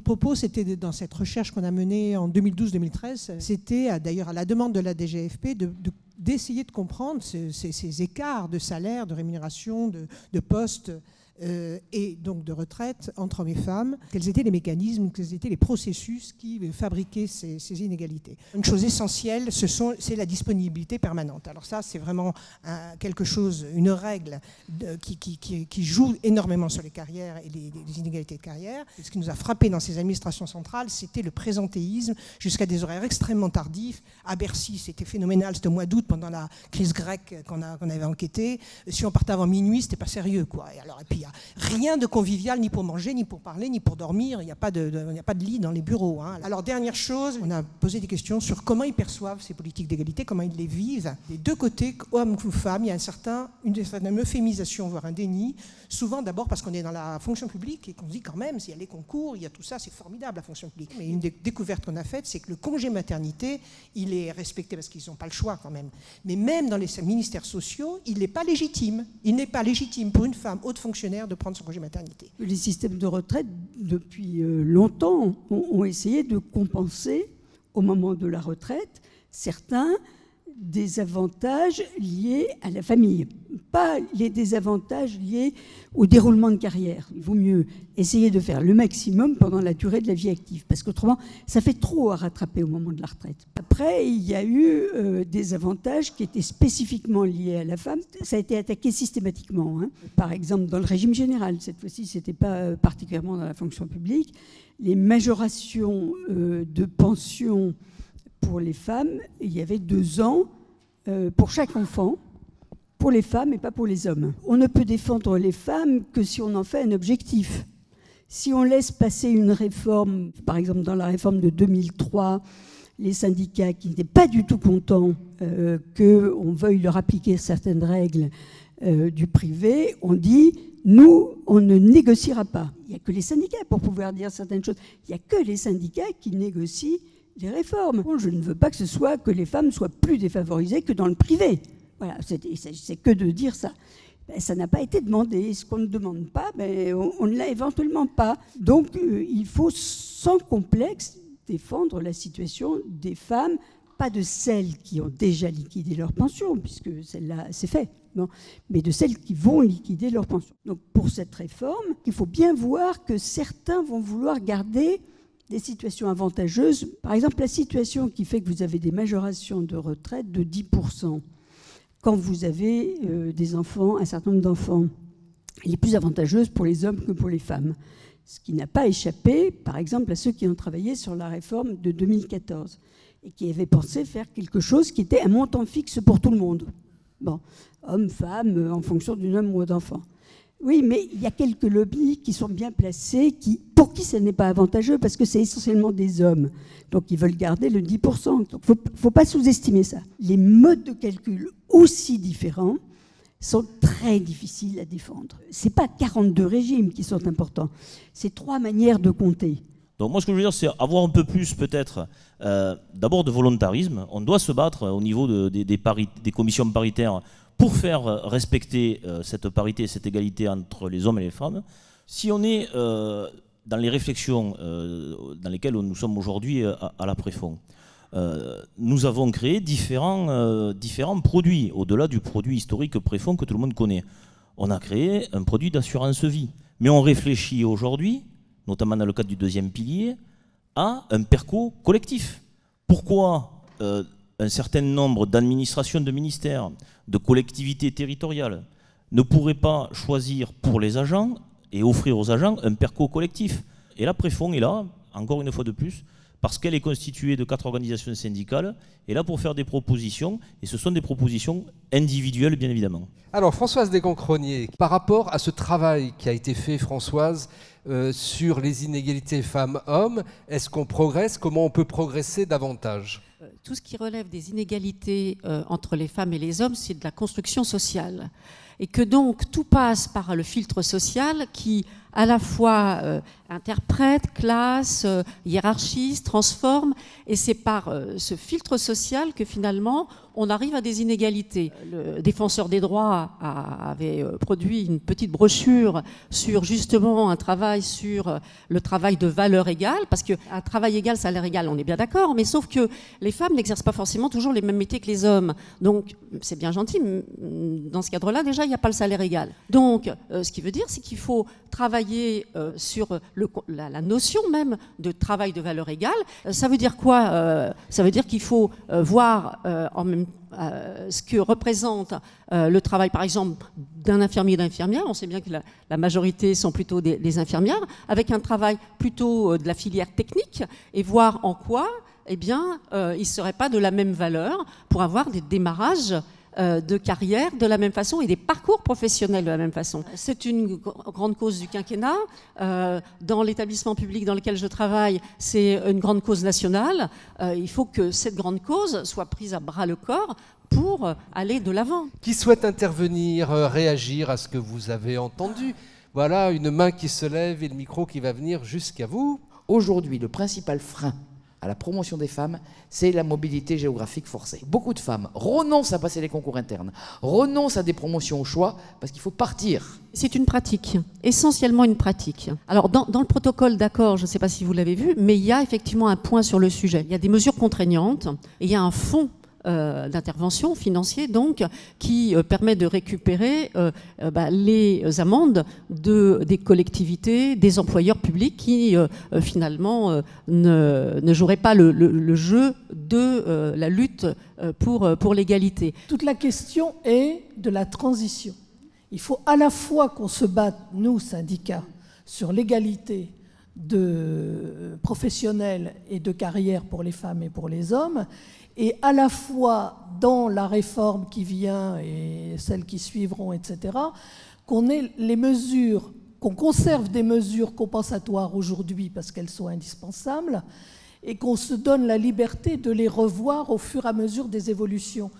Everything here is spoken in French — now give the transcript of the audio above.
propos, c'était dans cette recherche qu'on a menée en 2012-2013, c'était d'ailleurs à la demande de la DGFP d'essayer de comprendre ces écarts de salaire, de rémunération, de postes et donc de retraite entre hommes et femmes, quels étaient les mécanismes, quels étaient les processus qui fabriquaient ces inégalités. Une chose essentielle, c'est la disponibilité permanente. Alors ça, c'est vraiment quelque chose, une règle qui joue énormément sur les carrières et les inégalités de carrière. Ce qui nous a frappé dans ces administrations centrales, c'était le présentéisme jusqu'à des horaires extrêmement tardifs. À Bercy, c'était phénoménal, c'était au mois d'août, pendant la crise grecque qu'on avait enquêté. Si on partait avant minuit, c'était pas sérieux, quoi. Et puis, il n'y a rien de convivial, ni pour manger, ni pour parler, ni pour dormir. Il n'y a pas de lit dans les bureaux. Hein. Alors, dernière chose, on a posé des questions sur comment ils perçoivent ces politiques d'égalité, comment ils les vivent. Des deux côtés, hommes ou femmes, il y a une certaine euphémisation, voire un déni. Souvent, d'abord, parce qu'on est dans la fonction publique et qu'on se dit quand même, s'il y a les concours, il y a tout ça, c'est formidable, la fonction publique. Mais une des découvertes qu'on a faites, c'est que le congé maternité, il est respecté parce qu'ils n'ont pas le choix quand même. Mais même dans les ministères sociaux, il n'est pas légitime. Il n'est pas légitime pour une femme haute fonctionnaire de prendre son congé maternité. Les systèmes de retraite, depuis longtemps, ont essayé de compenser, au moment de la retraite, certains désavantages liés à la famille, pas les désavantages liés au déroulement de carrière. Il vaut mieux essayer de faire le maximum pendant la durée de la vie active, parce qu'autrement, ça fait trop à rattraper au moment de la retraite. Après, il y a eu des avantages qui étaient spécifiquement liés à la femme. Ça a été attaqué systématiquement. Hein. Par exemple, dans le régime général, cette fois-ci, ce n'était pas particulièrement dans la fonction publique, les majorations de pension pour les femmes, il y avait 2 ans pour chaque enfant, pour les femmes et pas pour les hommes. On ne peut défendre les femmes que si on en fait un objectif. Si on laisse passer une réforme, par exemple dans la réforme de 2003, les syndicats qui n'étaient pas du tout contents qu'on veuille leur appliquer certaines règles du privé, on dit « nous, on ne négociera pas ». Il n'y a que les syndicats pour pouvoir dire certaines choses. Il n'y a que les syndicats qui négocient les réformes. Bon, je ne veux pas que les femmes soient plus défavorisées que dans le privé. Voilà, c'est que de dire ça. Ben, ça n'a pas été demandé. Ce qu'on ne demande pas, ben, on ne l'a éventuellement pas. Donc, il faut sans complexe défendre la situation des femmes, pas de celles qui ont déjà liquidé leur pension, puisque celle-là, c'est fait, non, mais de celles qui vont liquider leur pension. Donc, pour cette réforme, il faut bien voir que certains vont vouloir garder des situations avantageuses. Par exemple, la situation qui fait que vous avez des majorations de retraite de 10% quand vous avez des enfants, un certain nombre d'enfants. Elle est plus avantageuse pour les hommes que pour les femmes. Ce qui n'a pas échappé, par exemple, à ceux qui ont travaillé sur la réforme de 2014 et qui avaient pensé faire quelque chose qui était un montant fixe pour tout le monde. Bon, hommes, femmes, en fonction du nombre d'enfants. Oui, mais il y a quelques lobbies qui sont bien placés, pour qui ce n'est pas avantageux, parce que c'est essentiellement des hommes. Donc, ils veulent garder le 10%. Donc, il ne faut pas sous-estimer ça. Les modes de calcul aussi différents sont très difficiles à défendre. Ce n'est pas 42 régimes qui sont importants. C'est 3 manières de compter. Donc moi, ce que je veux dire, c'est avoir un peu plus, peut-être, d'abord de volontarisme. On doit se battre au niveau des commissions paritaires pour faire respecter cette parité, cette égalité entre les hommes et les femmes. Si on est dans les réflexions dans lesquelles nous sommes aujourd'hui à la Préfond, nous avons créé différents produits, au-delà du produit historique Préfond que tout le monde connaît. On a créé un produit d'assurance vie. Mais on réfléchit aujourd'hui, notamment dans le cadre du 2e pilier, à un PERCO collectif. Pourquoi un certain nombre d'administrations de ministères, de collectivités territoriales ne pourraient pas choisir pour les agents et offrir aux agents un PERCO collectif? Et la Préfond est là, encore une fois de plus, parce qu'elle est constituée de 4 organisations syndicales, et là pour faire des propositions, et ce sont des propositions individuelles bien évidemment. Alors Françoise Descamps-Crosnier, par rapport à ce travail qui a été fait, Françoise, sur les inégalités femmes-hommes, est-ce qu'on progresse? Comment on peut progresser davantage? Tout ce qui relève des inégalités entre les femmes et les hommes, c'est de la construction sociale. Et que donc tout passe par le filtre social qui, à la fois interprète, classe, hiérarchise, transforme, et c'est par ce filtre social que finalement on arrive à des inégalités. Le défenseur des droits avait produit une petite brochure sur justement un travail sur le travail de valeur égale, parce qu'un travail égal, salaire égal, on est bien d'accord, mais sauf que les femmes n'exercent pas forcément toujours les mêmes métiers que les hommes. Donc c'est bien gentil, dans ce cadre-là déjà il n'y a pas le salaire égal. Donc ce qui veut dire c'est qu'il faut travailler sur la notion même de travail de valeur égale. Ça veut dire quoi? Ça veut dire qu'il faut voir en même ce que représente le travail, par exemple, d'un infirmier et d'infirmière. On sait bien que la majorité sont plutôt des infirmières, avec un travail plutôt de la filière technique, et voir en quoi, eh bien, ils ne seraient pas de la même valeur pour avoir des démarrages de carrière de la même façon et des parcours professionnels de la même façon. C'est une grande cause du quinquennat. Dans l'établissement public dans lequel je travaille, c'est une grande cause nationale. Il faut que cette grande cause soit prise à bras-le-corps pour aller de l'avant. Qui souhaite intervenir, réagir à ce que vous avez entendu? Voilà, une main qui se lève et le micro qui va venir jusqu'à vous. Aujourd'hui, le principal frein à la promotion des femmes, c'est la mobilité géographique forcée. Beaucoup de femmes renoncent à passer les concours internes, renoncent à des promotions au choix, parce qu'il faut partir. C'est une pratique, essentiellement une pratique. Alors dans le protocole d'accord, je ne sais pas si vous l'avez vu, mais il y a effectivement un point sur le sujet. Il y a des mesures contraignantes et il y a un fonds d'intervention financier donc qui permet de récupérer les amendes des collectivités, des employeurs publics qui finalement ne joueraient pas le jeu de la lutte pour l'égalité. Toute la question est de la transition. Il faut à la fois qu'on se batte, nous syndicats, sur l'égalité de professionnels et de carrière pour les femmes et pour les hommes, et à la fois dans la réforme qui vient et celles qui suivront, etc., qu'on ait les mesures, qu'on conserve des mesures compensatoires aujourd'hui parce qu'elles sont indispensables et qu'on se donne la liberté de les revoir au fur et à mesure des évolutions.